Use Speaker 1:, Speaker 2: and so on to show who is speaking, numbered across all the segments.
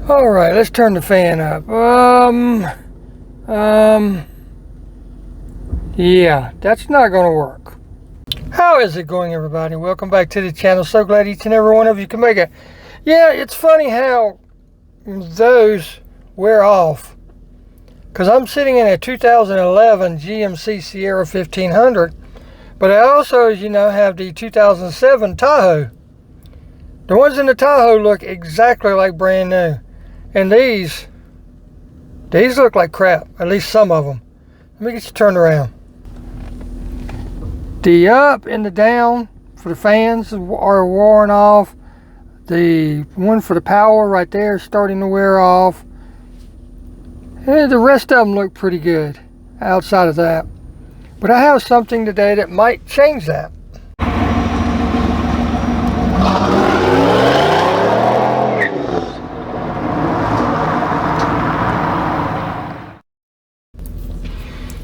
Speaker 1: All right, let's turn the fan up. Yeah, that's not gonna work. How is it going, everybody? Welcome back to the channel. So glad each and every one of you can make it. Yeah, it's funny how those wear off. Because I'm sitting in a 2011 GMC Sierra 1500, but I also, as you know, have the 2007 Tahoe. The ones in the Tahoe look exactly like brand new. And these look like crap, at least some of them. Let me get you turned around. The up and the down for the fans are worn off. The one for the power right there is starting to wear off. And the rest of them look pretty good outside of that. But I have something today that might change that.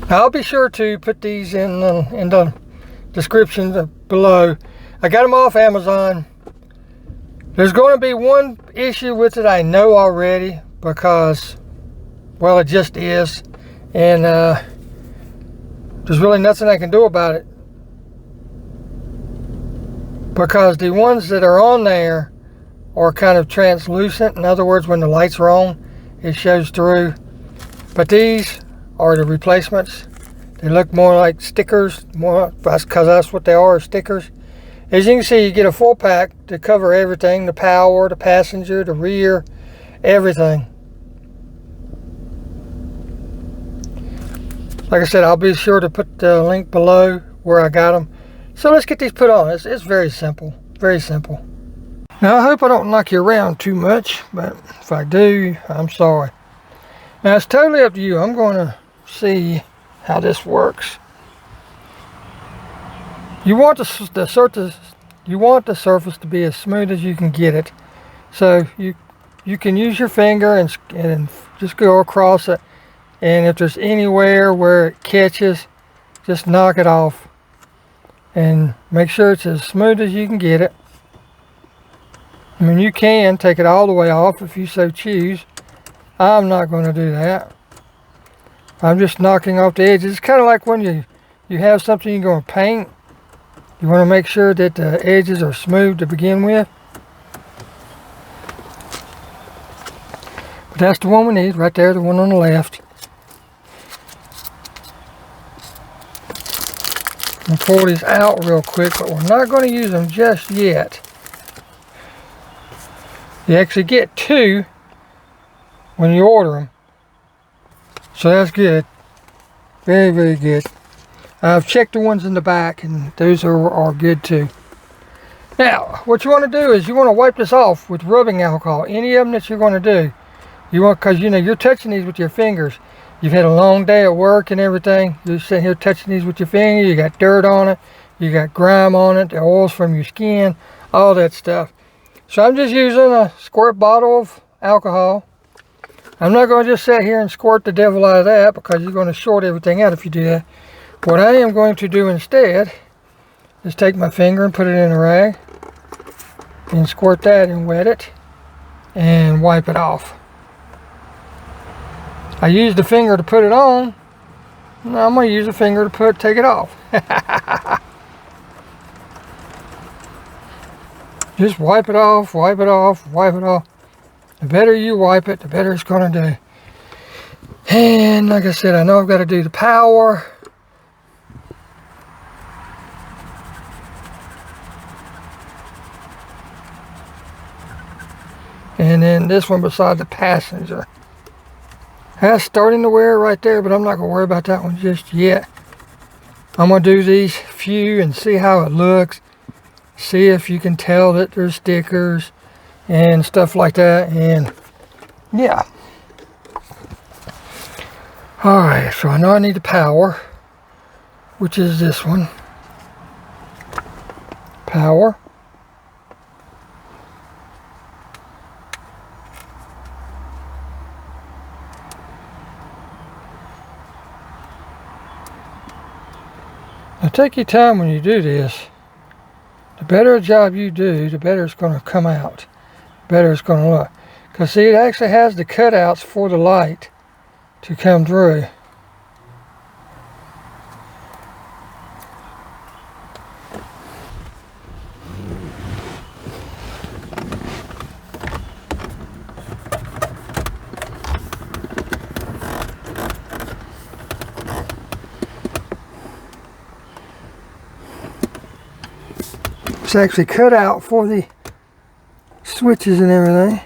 Speaker 1: I'll be sure to put these in the description below. I got them off Amazon. There's going to be one issue with it I know already because, well, it just is. And there's really nothing I can do about it. Because the ones that are on there are kind of translucent. In other words, when the lights are on, it shows through. But these are the replacements. They look more like stickers, because that's what they are, stickers. As you can see, you get a full pack to cover everything, the power, the passenger, the rear, everything. Like I said, I'll be sure to put the link below where I got them. So let's get these put on. It's very simple, very simple. Now I hope I don't knock you around too much, but if I do, I'm sorry. Now it's totally up to you. I'm going to see how this works. You want the surface to be as smooth as you can get it. So you can use your finger and just go across it. And if there's anywhere where it catches, just knock it off. And make sure it's as smooth as you can get it. I mean, you can take it all the way off if you so choose. I'm not going to do that. I'm just knocking off the edges. It's kind of like when you have something you're going to paint. You want to make sure that the edges are smooth to begin with. But that's the one we need right there, the one on the left. I'm going to pull these out real quick, but we're not going to use them just yet. You actually get two when you order them. So that's good. Very, very good. I've checked the ones in the back and those are good too. Now, what you want to do is you want to wipe this off with rubbing alcohol. Any of them that you're going to do. You want, because you know you're touching these with your fingers. You've had a long day at work and everything. You're sitting here touching these with your finger. You got dirt on it. You got grime on it. The oils from your skin. All that stuff. So I'm just using a squirt bottle of alcohol. I'm not going to just sit here and squirt the devil out of that because you're going to short everything out if you do that. What I am going to do instead is take my finger and put it in a rag and squirt that and wet it and wipe it off. I use the finger to put it on. Now I'm going to use the finger to take it off. Just wipe it off, wipe it off, wipe it off. The better you wipe it, the better it's going to do. And like I said, I know I've got to do the power. And then this one beside the passenger. That's starting to wear right there, but I'm not going to worry about that one just yet. I'm going to do these few and see how it looks. See if you can tell that there's stickers and stuff like that. And yeah. Alright, so I know I need the power, which is this one. Power. Now take your time when you do this. The better a job you do, the better it's going to come out. The better it's going to look. Because see, it actually has the cutouts for the light to come through. It's actually cut out for the switches and everything.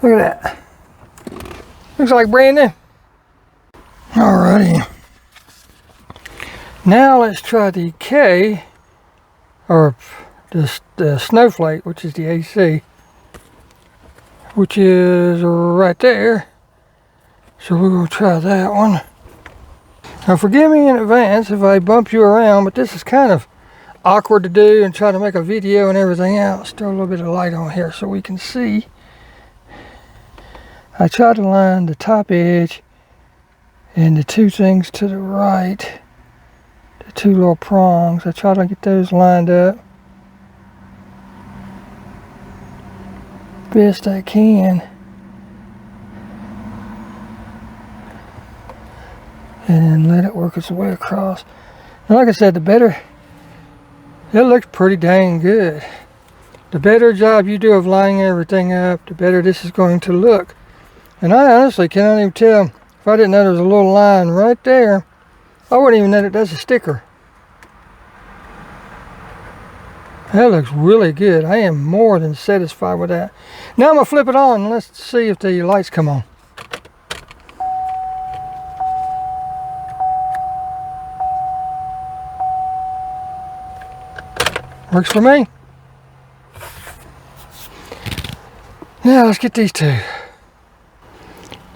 Speaker 1: Look at that. Looks like brand new. Alrighty. Now let's try the K, or the Snowflake, which is the AC, which is right there. So we're going to try that one. Now forgive me in advance if I bump you around, but this is kind of awkward to do and try to make a video and everything else. Throw a little bit of light on here so we can see. I tried to line the top edge and the two things to the right, the two little prongs. I tried to get those lined up best I can. And let it work its way across. And like I said, the better, it looks pretty dang good. The better job you do of lining everything up, the better this is going to look. And I honestly cannot even tell, if I didn't know there was a little line right there, I wouldn't even know that that's a sticker. That looks really good. I am more than satisfied with that. Now I'm going to flip it on and let's see if the lights come on. Works for me. Now let's get these two.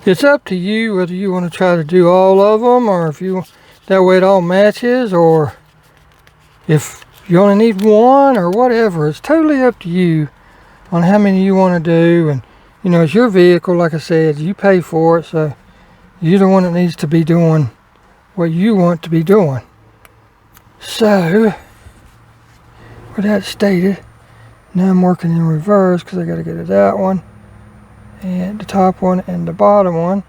Speaker 1: It's up to you whether you want to try to do all of them, or if you, that way it all matches, or if you only need one or whatever. It's totally up to you on how many you want to do. And you know, it's your vehicle, like I said, you pay for it, so you're the one that needs to be doing what you want to be doing. So with that stated, now I'm working in reverse because I got to get to that one and the top one and the bottom one,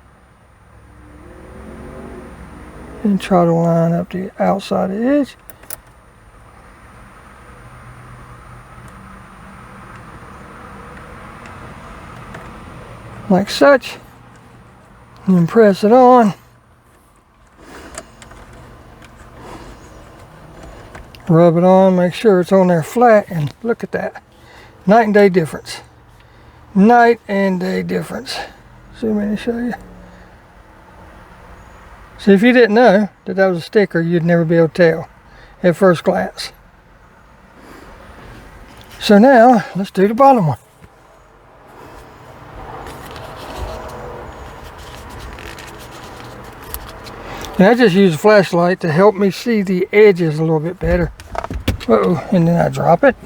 Speaker 1: and try to line up the outside edge. Like such, and then press it on. Rub it on, make sure it's on there flat, and look at that. Night and day difference. Night and day difference. Zoom in and show you. See, if you didn't know that that was a sticker, you'd never be able to tell at first glance. So now, let's do the bottom one. And I just use a flashlight to help me see the edges a little bit better. Uh-oh, and then I drop it.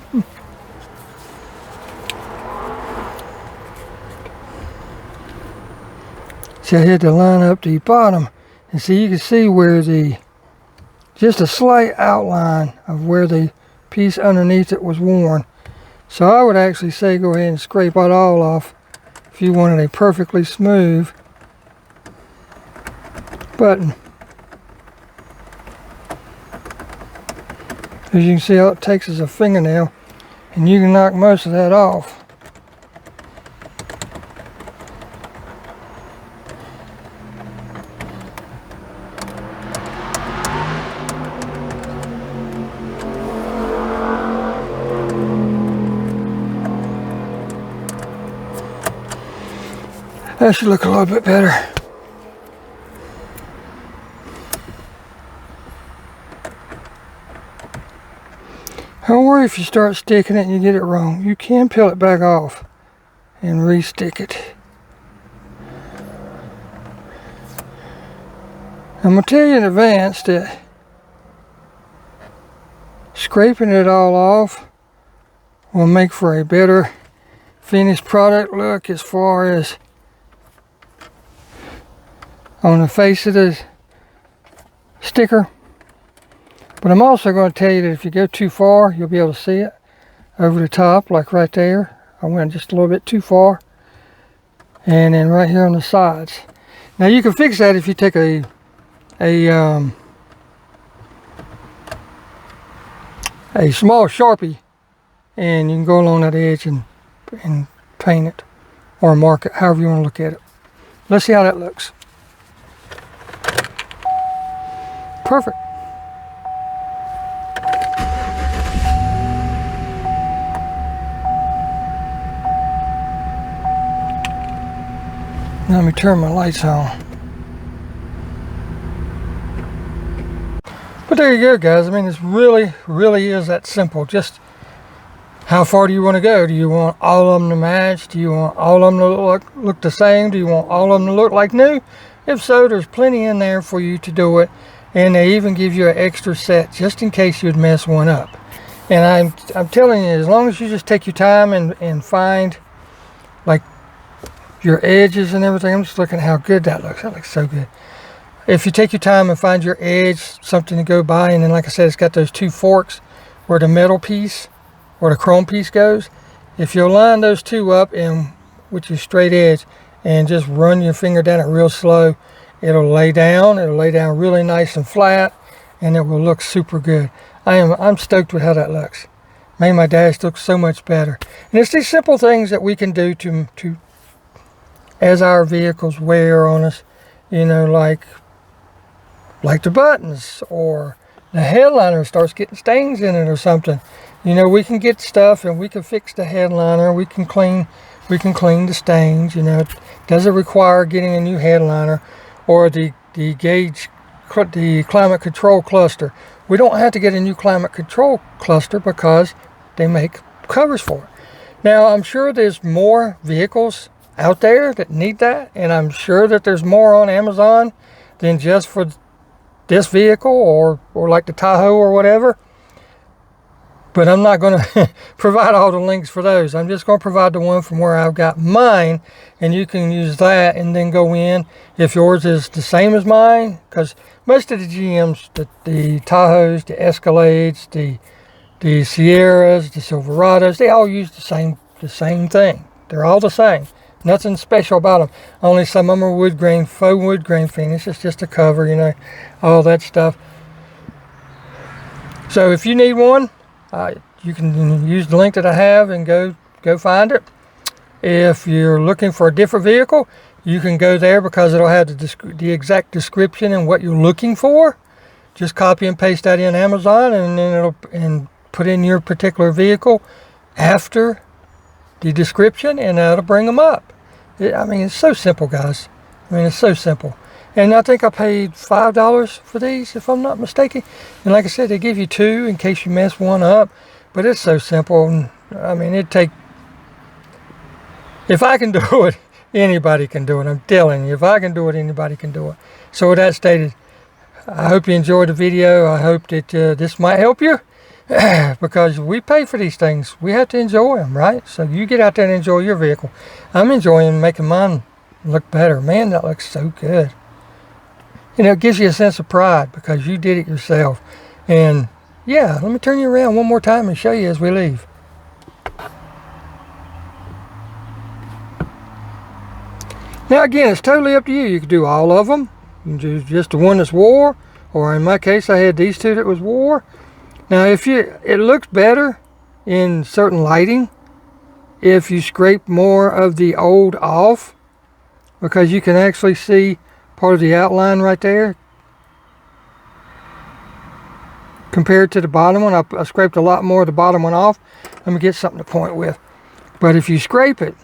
Speaker 1: See, I had to line up the bottom. And see, you can see where the, just a slight outline of where the piece underneath it was worn. So I would actually say go ahead and scrape it all off if you wanted a perfectly smooth button. As you can see, all it takes is a fingernail and you can knock most of that off. That should look a little bit better. Don't worry if you start sticking it and you get it wrong. You can peel it back off and re-stick it. I'm going to tell you in advance that scraping it all off will make for a better finished product look as far as on the face of the sticker. But I'm also going to tell you that if you go too far, you'll be able to see it. over the top, like right there. I went just a little bit too far. And then right here on the sides. Now you can fix that if you take a small Sharpie, and you can go along that edge and paint it or mark it, however you want to look at it. Let's see how that looks. Perfect. Now let me turn my lights on. But there you go, guys. I mean, it's really is that simple. Just how far do you want to go? Do you want all of them to match? Do you want all of them to look the same? Do you want all of them to look like new? If so, there's plenty in there for you to do it. And they even give you an extra set just in case you'd mess one up. And I'm telling you, as long as you just take your time and find like your edges and everything. I'm just looking at how good that looks. That looks so good. If you take your time and find your edge, something to go by, and then like I said, it's got those two forks where the metal piece or the chrome piece goes. If you'll line those two up and with your straight edge and just run your finger down it real slow, it'll lay down really nice and flat, and it will look super good. I'm stoked with how that looks. Made my dash look so much better. And it's these simple things that we can do to as our vehicles wear on us, you know, like the buttons, or the headliner starts getting stains in it or something. You know, we can get stuff and we can fix the headliner. We can clean the stains. You know, it doesn't require getting a new headliner or the climate control cluster. We don't have to get a new climate control cluster because they make covers for it. Now, I'm sure there's more vehicles out there that need that, and I'm sure that there's more on Amazon than just for this vehicle or like the Tahoe or whatever. But I'm not going to provide all the links for those. I'm just going to provide the one from where I've got mine, and you can use that and then go in if yours is the same as mine, because most of the GMs, the Tahoes, the Escalades, the Sierras, the Silverados, they all use the same thing. They're all the same. Nothing special about them. Only some of them are wood grain, faux wood grain finish. It's just a cover, you know, all that stuff. So if you need one, you can use the link that I have and go find it. If you're looking for a different vehicle, you can go there because it'll have the exact description and what you're looking for. Just copy and paste that in Amazon, and then put in your particular vehicle after the description, and that'll bring them up. I mean, it's so simple, guys. I mean, it's so simple. And I think I paid $5 for these, if I'm not mistaken. And like I said, they give you two in case you mess one up. But it's so simple. And I mean, if I can do it, anybody can do it. I'm telling you, if I can do it, anybody can do it. So with that stated, I hope you enjoyed the video. I hope that this might help you. Because we pay for these things. We have to enjoy them, right? So you get out there and enjoy your vehicle. I'm enjoying making mine look better. Man, that looks so good. You know, it gives you a sense of pride because you did it yourself. And yeah, let me turn you around one more time and show you as we leave. Now again, it's totally up to you. You can do all of them. You can do just the one that's wore, or in my case, I had these two that was wore. Now, it looks better in certain lighting if you scrape more of the old off, because you can actually see part of the outline right there compared to the bottom one. I scraped a lot more of the bottom one off. Let me get something to point with. But if you scrape it,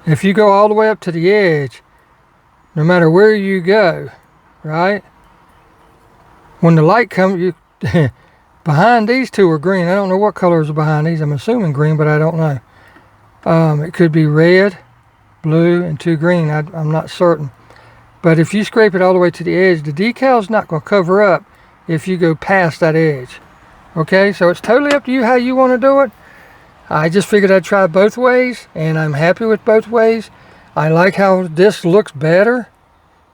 Speaker 1: if you go all the way up to the edge, no matter where you go, right, when the light comes, you behind these two are green. I don't know what colors are behind these. I'm assuming green, but I don't know. It could be red, blue, and two green. I'm not certain. But if you scrape it all the way to the edge, the decal's not going to cover up if you go past that edge. Okay, so it's totally up to you how you want to do it. I just figured I'd try both ways, and I'm happy with both ways. I like how this looks better,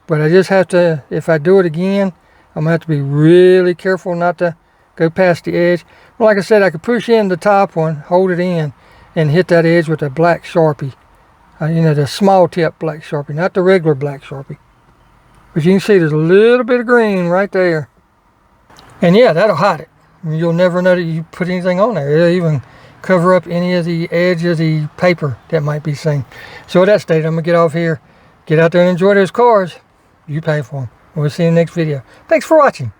Speaker 1: but I just have to, if I do it again, I'm going to have to be really careful not to go past the edge. Well, like I said, I could push in the top one, hold it in, and hit that edge with a black Sharpie. You know, the small tip black Sharpie, not the regular black Sharpie. But you can see there's a little bit of green right there. And yeah, that'll hide it. You'll never know that you put anything on there. It'll even cover up any of the edge of the paper that might be seen. So with that stated, I'm going to get off here, get out there and enjoy those cars. You pay for them. We'll see you in the next video. Thanks for watching.